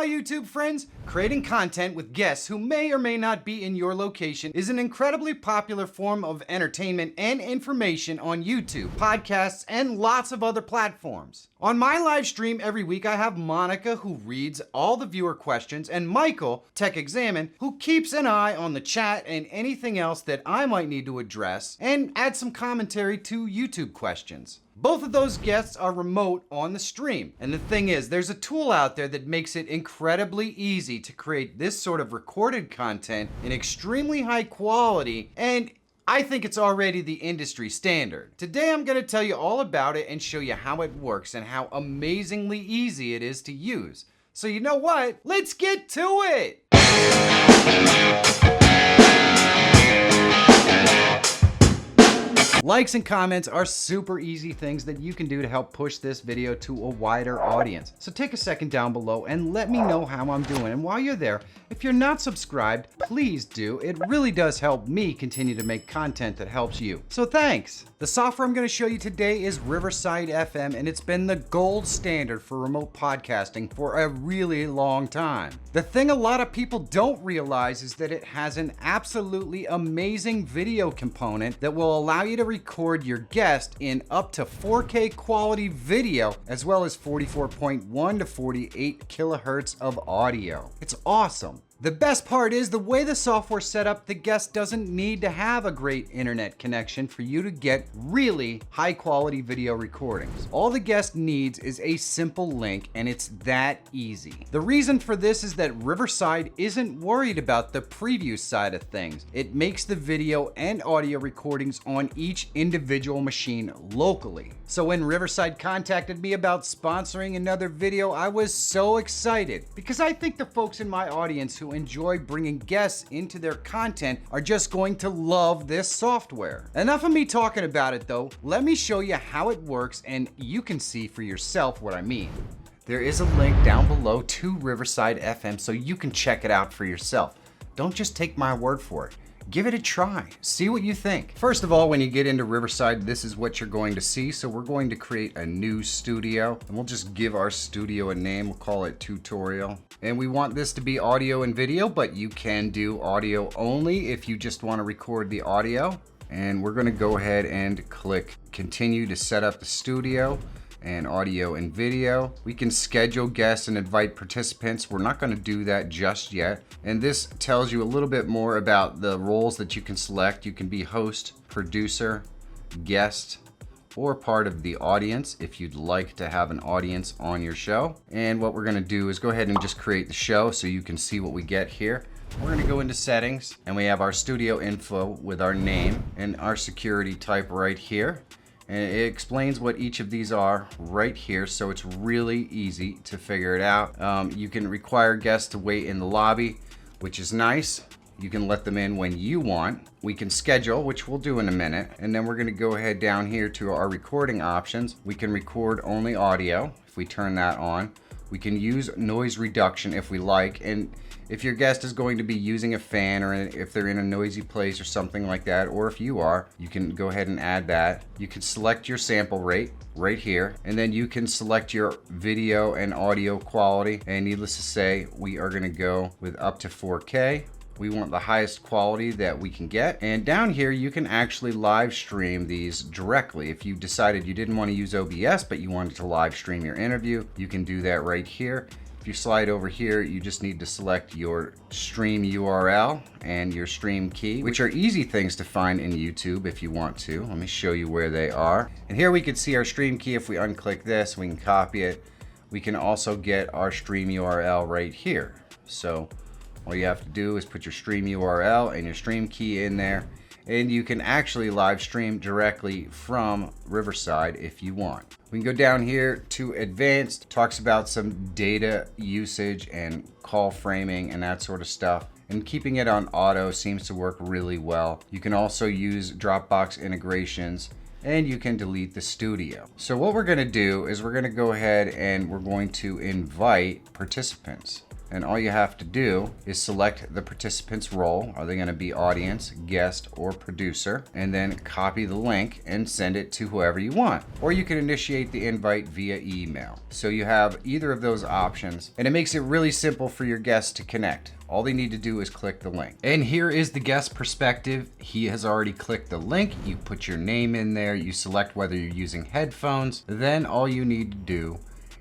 my YouTube friends? Creating content with guests who may or may not be in your location is an incredibly popular form of entertainment and information on YouTube, podcasts, and lots of other platforms. On my live stream every week, I have Monica, who reads all the viewer questions, and Michael, Tech Examine, who keeps an eye on the chat and anything else that I might need to address, and add some commentary to YouTube questions. Both of those guests are remote on the stream. And the thing is, there's a tool out there that makes it incredibly easy to create this sort of recorded content in extremely high quality, and I think it's already the industry standard. Today I'm going to tell you all about it and show you how it works and how amazingly easy it is to use. So you know what? Let's get to it! Likes and comments are super easy things that you can do to help push this video to a wider audience. So take a second down below and let me know how I'm doing. And while you're there, if you're not subscribed, please do. It really does help me continue to make content that helps you. So thanks. The software I'm going to show you today is Riverside FM, and it's been the gold standard for remote podcasting for a really long time. The thing a lot of people don't realize is that it has an absolutely amazing video component that will allow you to record your guest in up to 4K quality video, as well as 44.1 to 48 kilohertz of audio. It's awesome. The best part is the way the software's set up, the guest doesn't need to have a great internet connection for you to get really high quality video recordings. All the guest needs is a simple link, and it's that easy. The reason for this is that Riverside isn't worried about the preview side of things. It makes the video and audio recordings on each individual machine locally. So when Riverside contacted me about sponsoring another video, I was so excited because I think the folks in my audience who enjoy bringing guests into their content are just going to love this software. Enough of me talking about it though. Let me show you how it works and you can see for yourself what I mean. There is a link down below to Riverside FM so you can check it out for yourself. Don't just take my word for it. Give it a try. See what you think. First of all, when you get into Riverside, this is what you're going to see. So we're going to create a new studio, and we'll just give our studio a name. We'll call it Tutorial. And we want this to be audio and video, but you can do audio only if you just want to record the audio. And we're going to go ahead and click continue to set up the studio and audio and video. We can schedule guests and invite participants. We're not going to do that just yet. And this tells you a little bit more about the roles that you can select. You can be host, producer, guest, or part of the audience if you'd like to have an audience on your show. And what we're going to do is go ahead and just create the show so you can see what we get here. We're going to go into settings, and we have our studio info with our name and our security type right here. And it explains what each of these are right here, so it's really easy to figure it out. You can require guests to wait in the lobby, which is nice. You can let them in when you want. We can schedule, which we'll do in a minute. And then we're going to go ahead down here to our recording options. We can record only audio if we turn that on. We can use noise reduction if we like. And if your guest is going to be using a fan, or if they're in a noisy place or something like that, or if you are, you can go ahead and add that. You can select your sample rate right here, and then you can select your video and audio quality. And needless to say, we are going to go with up to 4K. We want the highest quality that we can get. And down here, you can actually live stream these directly. If you decided you didn't want to use OBS, but you wanted to live stream your interview, you can do that right here. If you slide over here, you just need to select your stream URL and your stream key, which are easy things to find in YouTube if you want to. Let me show you where they are. And here we can see our stream key. If we unclick this, we can copy it. We can also get our stream URL right here. So all you have to do is put your stream URL and your stream key in there, and you can actually live stream directly from Riverside if you want. We can go down here to advanced, talks about some data usage and call framing and that sort of stuff. And keeping it on auto seems to work really well. You can also use Dropbox integrations, and you can delete the studio. So what we're gonna do is we're gonna go ahead and we're going to invite participants. and all you have to do is select the participant's role. Are they going to be audience, guest, or producer? And then copy the link and send it to whoever you want. Or you can initiate the invite via email. So you have either of those options, and it makes it really simple for your guests to connect. All they need to do is click the link. And here is the guest perspective. He has already clicked the link. You put your name in there. You select whether you're using headphones. Then all you need to do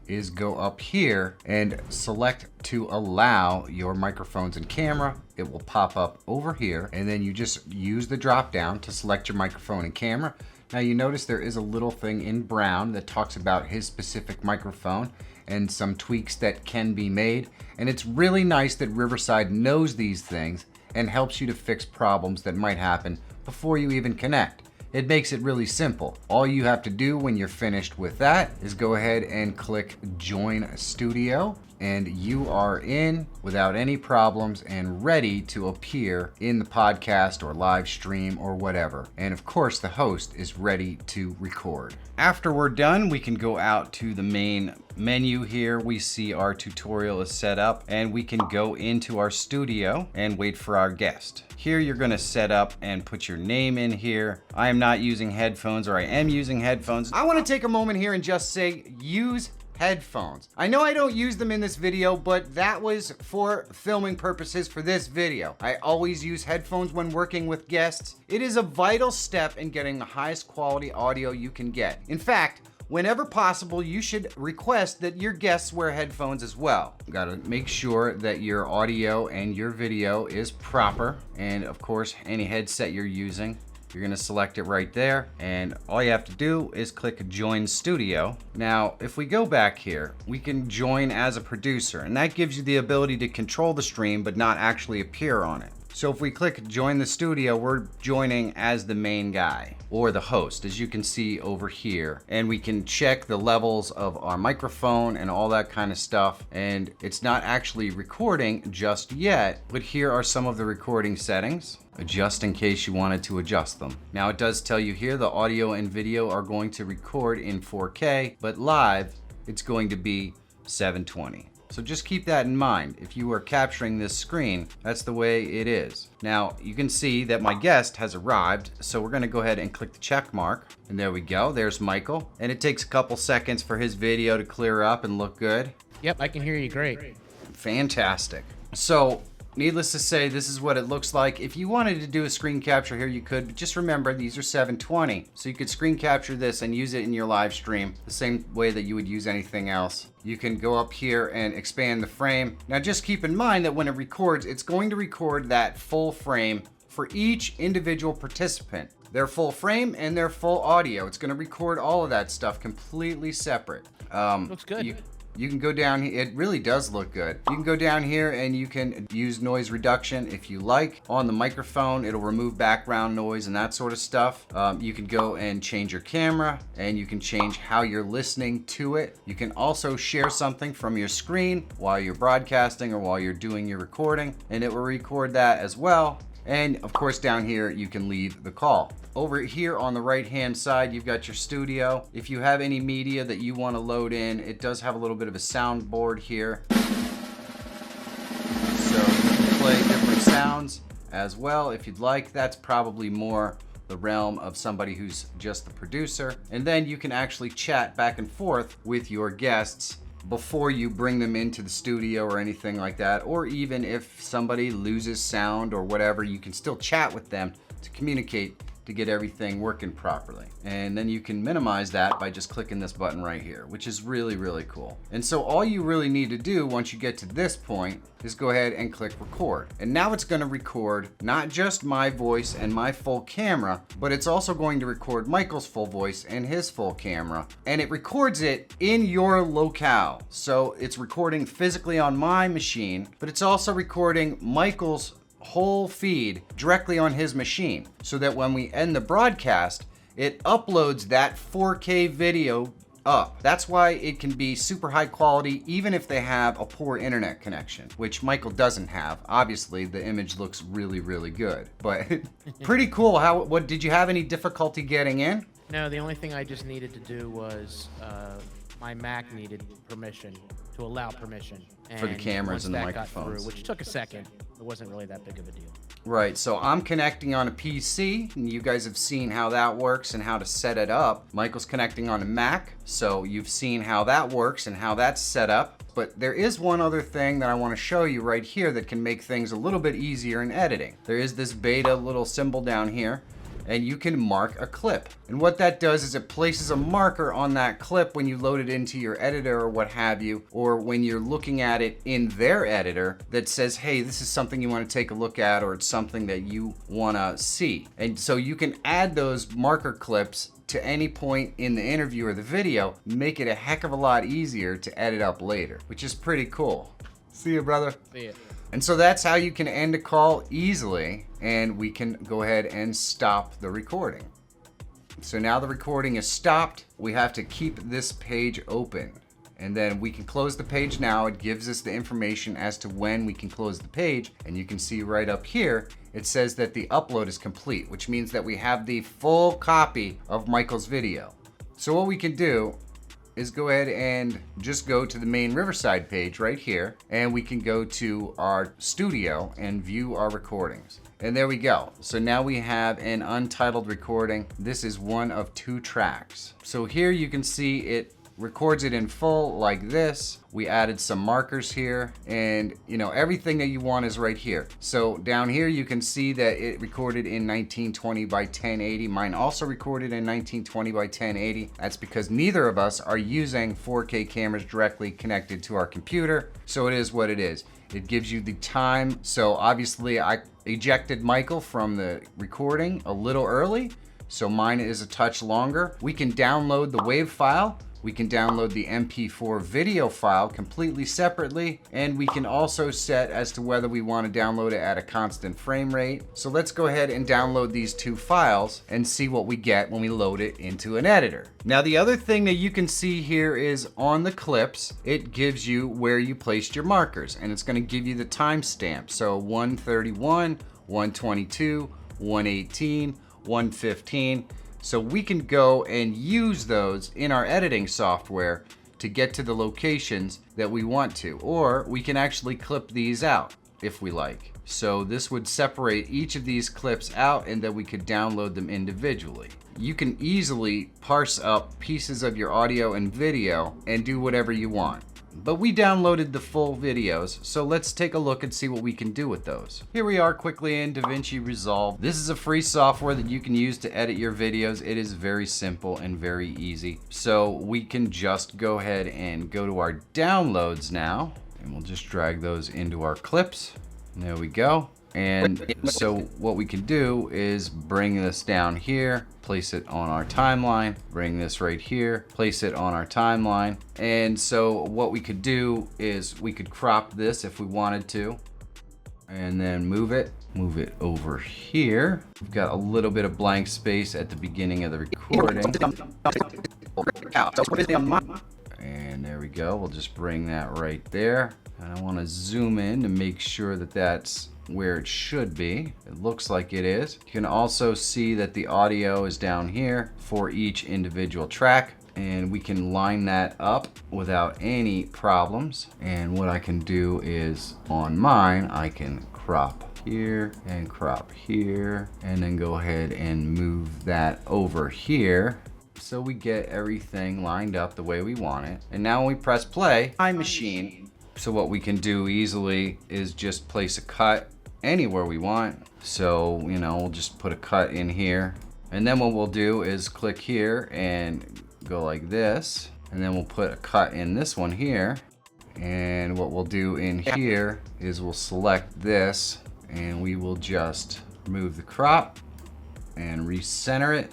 is go up here and select to allow your microphones and camera. It will pop up over here, and then you just use the drop down to select your microphone and camera. Now you notice there is a little thing in brown that talks about his specific microphone and some tweaks that can be made. And it's really nice that Riverside knows these things and helps you to fix problems that might happen before you even connect. It makes it really simple. All you have to do when you're finished with that is go ahead and click Join Studio, and you are in without any problems and ready to appear in the podcast or live stream or whatever. And of course, the host is ready to record. After we're done, we can go out to the main menu here. We see our tutorial is set up, and we can go into our studio and wait for our guest. Here you're going to set up and put your name in here. I am not using headphones, or I am using headphones. I want to take a moment here and just say use headphones. I know I don't use them in this video, but that was for filming purposes for this video. I always use headphones when working with guests. It is a vital step in getting the highest quality audio you can get. In fact, whenever possible, you should request that your guests wear headphones as well. You gotta make sure that your audio and your video is proper. And of course, any headset you're using, you're gonna select it right there, and all you have to do is click Join Studio. Now, if we go back here, we can join as a producer, and that gives you the ability to control the stream but not actually appear on it. So if we click Join the Studio, we're joining as the main guy or the host, as you can see over here. And we can check the levels of our microphone and all that kind of stuff. And it's not actually recording just yet, but here are some of the recording settings, just in case you wanted to adjust them. Now it does tell you here the audio and video are going to record in 4K, but live it's going to be 720. So just keep that in mind. If you are capturing this screen, that's the way it is. Now you can see that my guest has arrived, so we're gonna go ahead and click the check mark. And there we go, there's Michael. And it takes a couple seconds for his video to clear up and look good. Yep, I can hear you great. Fantastic. So, needless to say, this is what it looks like. If you wanted to do a screen capture here, you could, but just remember these are 720. So you could screen capture this and use it in your live stream the same way that you would use anything else. You can go up here and expand the frame. Now just keep in mind that when it records, it's going to record that full frame for each individual participant. Their full frame and their full audio. It's gonna record all of that stuff completely separate. Looks good. You can go down here, it really does look good. You can go down here and you can use noise reduction if you like. On the microphone, it'll remove background noise and that sort of stuff. You can go and change your camera, and you can change how you're listening to it. You can also share something from your screen while you're broadcasting or while you're doing your recording, and it will record that as well. And of course down here you can leave the call. Over here on the right hand side you've got your studio. If you have any media that you want to load in, it does have a little bit of a soundboard here. So you can play different sounds as well if you'd like. That's probably more the realm of somebody who's just the producer. And then you can actually chat back and forth with your guests before you bring them into the studio or anything like that. Or even if somebody loses sound or whatever, you can still chat with them to communicate to get everything working properly. And then you can minimize that by just clicking this button right here, which is really, really cool. And so all you really need to do once you get to this point is go ahead and click record. And now it's gonna record not just my voice and my full camera, but it's also going to record Michael's full voice and his full camera. And it records it in your locale. So it's recording physically on my machine, but it's also recording Michael's whole feed directly on his machine, so that when we end the broadcast, it uploads that 4K video up. That's why it can be super high quality even if they have a poor internet connection, which Michael doesn't have. Obviously the image looks really, really good, but pretty cool. What did you have any difficulty getting in? No, the only thing I just needed to do was my Mac needed permission to allow permission. For the And cameras once and the that got microphones. through, which took a second. It wasn't really that big of a deal. Right, so I'm connecting on a PC, and you guys have seen how that works and how to set it up. Michael's connecting on a Mac, so you've seen how that works and how that's set up. But there is one other thing that I want to show you right here that can make things a little bit easier in editing. There is this beta little symbol down here, and you can mark a clip. And what that does is it places a marker on that clip when you load it into your editor or what have you, or when you're looking at it in their editor that says, hey, this is something you want to take a look at, or it's something that you want to see. And so you can add those marker clips to any point in the interview or the video, make it a heck of a lot easier to edit up later, which is pretty cool. See you, brother. See ya. And so that's how you can end a call easily, and we can go ahead and stop the recording. So now the recording is stopped. We have to keep this page open, and then we can close the page now. It gives us the information as to when we can close the page, and you can see right up here, it says that the upload is complete, which means that we have the full copy of Michael's video. So what we can do is go ahead and just go to the main Riverside page right here, and we can go to our studio and view our recordings. And there we go. So now we have an untitled recording. This is one of 2 tracks. So here you can see it records it in full like this. We added some markers here, and you know, everything that you want is right here. So down here you can see that it recorded in 1920 by 1080. Mine also recorded in 1920 by 1080. That's because neither of us are using 4K cameras directly connected to our computer. So it is what it is. It gives you the time. So obviously I ejected Michael from the recording a little early, so mine is a touch longer. We can download the WAV file. We can download the MP4 video file completely separately, and we can also set as to whether we want to download it at a constant frame rate. So let's go ahead and download these 2 files and see what we get when we load it into an editor. Now the other thing that you can see here is on the clips, it gives you where you placed your markers, and it's going to give you the timestamp. So 131, 122, 118, 115. So we can go and use those in our editing software to get to the locations that we want to, or we can actually clip these out if we like. So this would separate each of these clips out, and then we could download them individually. You can easily parse up pieces of your audio and video and do whatever you want. But we downloaded the full videos, so let's take a look and see what we can do with those. Here we are quickly in DaVinci Resolve. This is a free software that you can use to edit your videos. It is very simple and very easy. So we can just go ahead and go to our downloads now, and we'll just drag those into our clips. There we go. And so what we can do is bring this down here, place it on our timeline, bring this right here, place it on our timeline. And so what we could do is we could crop this if we wanted to, and then move it over here. We've got a little bit of blank space at the beginning of the recording. And there we go. We'll just bring that right there. And I want to zoom in to make sure that that's where it should be. It looks like it is. You can also see that the audio is down here for each individual track, and we can line that up without any problems. And what I can do is on mine, I can crop here and crop here, and then go ahead and move that over here, so we get everything lined up the way we want it. And now when we press play, Time Machine. So what we can do easily is just place a cut anywhere we want. So, you know, we'll just put a cut in here. And then what we'll do is click here and go like this. And then we'll put a cut in this one here. And what we'll do in here is we'll select this, and we will just remove the crop and recenter it.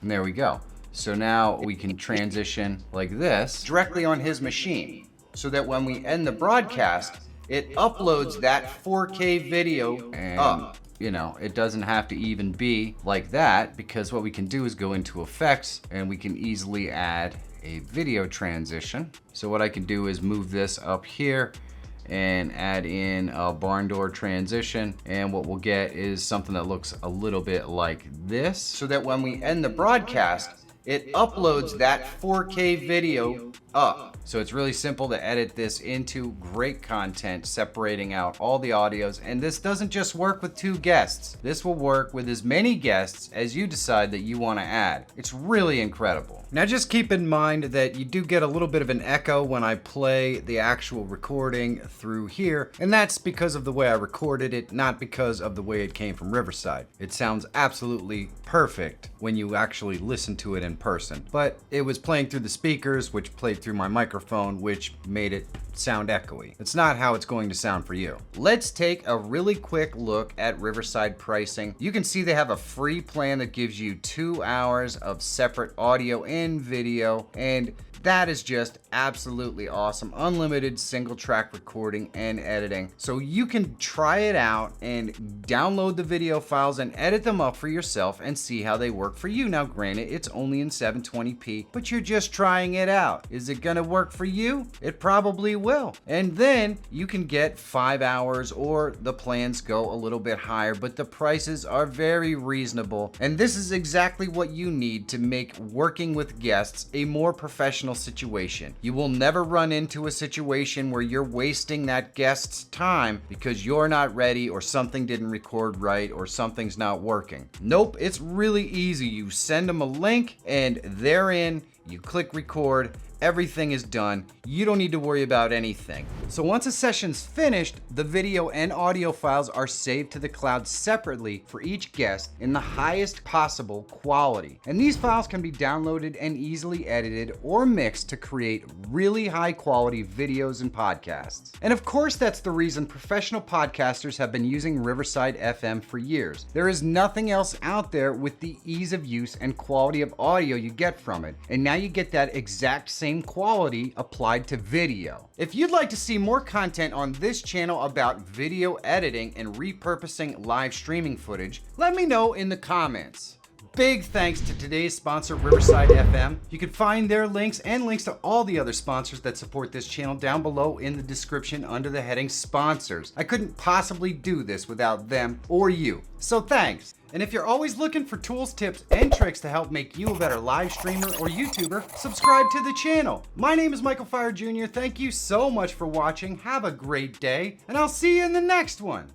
And there we go. So now we can transition like this directly on his machine, so that when we end the broadcast, it uploads that 4K video up. You know, it doesn't have to even be like that, because what we can do is go into effects and we can easily add a video transition. So what I can do is move this up here and add in a barn door transition, and what we'll get is something that looks a little bit like this, so that when we end the broadcast, it uploads that 4K video up. So it's really simple to edit this into great content, separating out all the audios. And this doesn't just work with 2 guests. This will work with as many guests as you decide that you want to add. It's really incredible. Now just keep in mind that you do get a little bit of an echo when I play the actual recording through here, and that's because of the way I recorded it, not because of the way it came from Riverside. It sounds absolutely perfect when you actually listen to it in person, but it was playing through the speakers, which played through my microphone, which made it sound echoey. It's not how it's going to sound for you. Let's take a really quick look at Riverside pricing. You can see they have a free plan that gives you 2 hours of separate audio and video, and that is just absolutely awesome. Unlimited single track recording and editing. So you can try it out and download the video files and edit them up for yourself and see how they work for you. Now granted, it's only in 720p, but you're just trying it out. Is it gonna work for you? It probably will. And then you can get 5 hours, or the plans go a little bit higher, but the prices are very reasonable. And this is exactly what you need to make working with guests a more professional situation. You will never run into a situation where you're wasting that guest's time because you're not ready, or something didn't record right, or something's not working. Nope, it's really easy. You send them a link and they're in, you click record, everything is done. You don't need to worry about anything. So once a session's finished, the video and audio files are saved to the cloud separately for each guest in the highest possible quality. And these files can be downloaded and easily edited or mixed to create really high quality videos and podcasts. And of course, that's the reason professional podcasters have been using Riverside FM for years. There is nothing else out there with the ease of use and quality of audio you get from it. And now you get that exact same quality applied to video. If you'd like to see more content on this channel about video editing and repurposing live streaming footage, let me know in the comments. Big thanks to today's sponsor, Riverside FM. You can find their links and links to all the other sponsors that support this channel down below in the description under the heading sponsors. I couldn't possibly do this without them or you, so thanks. And if you're always looking for tools, tips, and tricks to help make you a better live streamer or YouTuber, subscribe to the channel. My name is Michael Fire Jr. Thank you so much for watching. Have a great day, and I'll see you in the next one.